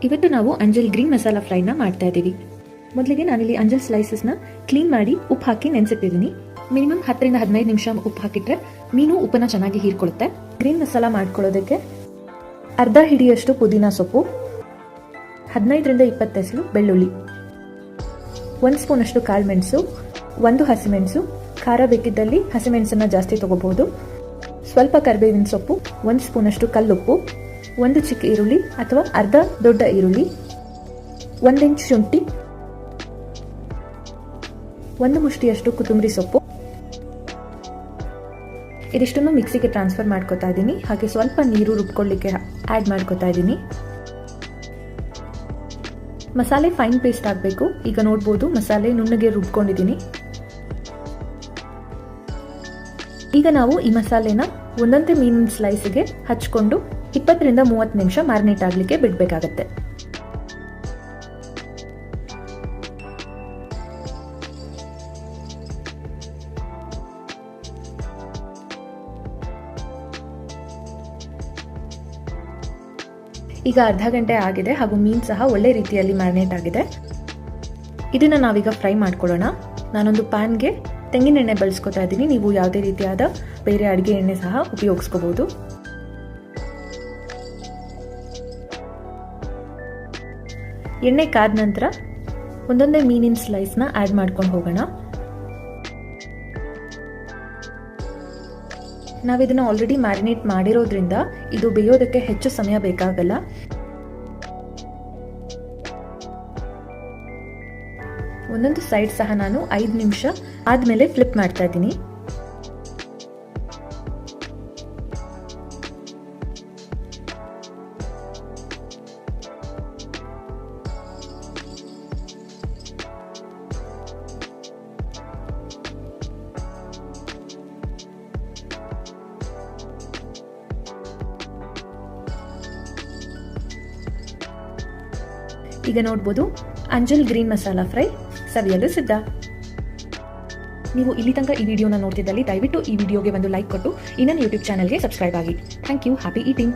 ಇವತ್ತು ನಾವು ಅಂಜಲ್ ಗ್ರೀನ್ ಮಸಾಲಾ ಫ್ರೈನ ಮಾಡ್ತಾ ಇದ್ದೀವಿ. ಮೊದಲಿಗೆ ನಾನಿಲ್ಲಿ ಅಂಜಲ್ ಸ್ಲೈಸಸ್ನ ಕ್ಲೀನ್ ಮಾಡಿ ಉಪ್ಪು ಹಾಕಿ ನೆನೆಸಿಟ್ಟಿದ್ದೀನಿ. ಮಿನಿಮಮ್ 10 ರಿಂದ 15 ನಿಮಿಷ ಉಪ್ಪು ಹಾಕಿಟ್ರೆ ಮೀನು ಉಪ್ಪನ್ನ ಚೆನ್ನಾಗಿ ಹೀರ್ಕೊಳ್ಳುತ್ತೆ. ಗ್ರೀನ್ ಮಸಾಲ ಮಾಡ್ಕೊಳ್ಳೋದಕ್ಕೆ ಅರ್ಧ ಹಿಡಿಯಷ್ಟು ಪುದೀನ ಸೊಪ್ಪು, 15 ರಿಂದ 20 ಎಸಳು ಬೆಳ್ಳುಳ್ಳಿ, 1 ಸ್ಪೂನ್ ಅಷ್ಟು ಕಾಳು ಮೆಣಸು, 1 ಹಸಿಮೆಣಸು, ಖಾರ ಬೇಕಿದ್ದಲ್ಲಿ ಹಸಿಮೆಣಸನ್ನ ಜಾಸ್ತಿ ತಗೋಬಹುದು, ಸ್ವಲ್ಪ ಕರಿಬೇವಿನ ಸೊಪ್ಪು, 1 ಸ್ಪೂನ್ ಅಷ್ಟು ಕಲ್ಲುಪ್ಪು, 1 ಚಿಕ್ಕ ಈರುಳ್ಳಿ ಅಥವಾ ಅರ್ಧ ದೊಡ್ಡ ಈರುಳ್ಳಿ, 1 ಇಂಚ್ ಶುಂಠಿ, 1 ಮುಷ್ಟಿಯಷ್ಟು ಕೊತ್ತಂಬರಿ ಸೊಪ್ಪು. ಇದಿಷ್ಟನ್ನು ಮಿಕ್ಸಿಗೆ ಟ್ರಾನ್ಸ್ಫರ್ ಮಾಡ್ಕೊತಾ ಇದ್ದೀನಿ. ಹಾಗೆ ಸ್ವಲ್ಪ ನೀರು ರುಬ್ಕೊಳ್ಳಿಕ್ಕೆ ಆ್ಯಡ್ ಮಾಡ್ಕೊತಾ ಇದ್ದೀನಿ. ಮಸಾಲೆ ಫೈನ್ ಪೇಸ್ಟ್ ಆಗಬೇಕು. ಈಗ ನೋಡ್ಬೋದು ಮಸಾಲೆ ನುಣ್ಣಗೆ ರುಬ್ಕೊಂಡಿದ್ದೀನಿ. ಈಗ ನಾವು ಈ ಮಸಾಲೆನ ಒಂದೊಂದೇ ಮೀನಿನ ಸ್ಲೈಸ್ಗೆ ಹಚ್ಕೊಂಡು 20 ರಿಂದ 30 ನಿಮಿಷ ಮ್ಯಾರಿನೇಟ್ ಆಗಲಿಕ್ಕೆ ಬಿಡಬೇಕಾಗತ್ತೆ. ಈಗ ಅರ್ಧ ಗಂಟೆ ಆಗಿದೆ ಹಾಗೂ ಮೀನು ಸಹ ಒಳ್ಳೆ ರೀತಿಯಲ್ಲಿ ಮ್ಯಾರಿನೇಟ್ ಆಗಿದೆ. ಇದನ್ನ ನಾವೀಗ ಫ್ರೈ ಮಾಡ್ಕೊಳ್ಳೋಣ. ನಾನೊಂದು ಪ್ಯಾನ್ಗೆ ತೆಂಗಿನ ಎಣ್ಣೆ ಬಳಸ್ಕೊತಾ ಇದ್ದೀನಿ. ನೀವು ಯಾವುದೇ ರೀತಿಯಾದ ಬೇರೆ ಅಡುಗೆ ಎಣ್ಣೆ ಸಹ ಉಪಯೋಗಿಸ್ಕೋಬಹುದು. ಎಣ್ಣೆ ಕಾದ ನಂತರ ಒಂದೊಂದೇ ಮೀನಿನ ಸ್ಲೈಸ್ನ ಆ್ಯಡ್ ಮಾಡ್ಕೊಂಡು ಹೋಗೋಣ. ನಾವಿದನ್ನ ಆಲ್ರೆಡಿ ಮ್ಯಾರಿನೇಟ್ ಮಾಡಿರೋದ್ರಿಂದ ಇದು ಬೇಯೋದಕ್ಕೆ ಹೆಚ್ಚು ಸಮಯ ಬೇಕಾಗಲ್ಲ. ಒಂದೊಂದು ಸೈಡ್ ಸಹ ನಾನು 5 ನಿಮಿಷ ಆದ್ಮೇಲೆ ಫ್ಲಿಪ್ ಮಾಡ್ತಾ ಇದ್ದೀನಿ. ಈಗ ನೋಡ್ಬೋದು ಅಂಜಲ್ ಗ್ರೀನ್ ಮಸಾಲಾ ಫ್ರೈ ಸವಿಯಲು ಸಿದ್ಧ. ನೀವು ಇಲ್ಲಿ ತನಕ ಈ ವಿಡಿಯೋನ ನೋಡ್ತಿದ್ದಲ್ಲಿ ದಯವಿಟ್ಟು ಈ ವಿಡಿಯೋಗೆ ಒಂದು ಲೈಕ್ ಕೊಟ್ಟು ನನ್ನ ಯೂಟ್ಯೂಬ್ ಚಾನಲ್ಗೆ ಸಬ್ಸ್ಕ್ರೈಬ್ ಆಗಿ. Thank you. Happy eating.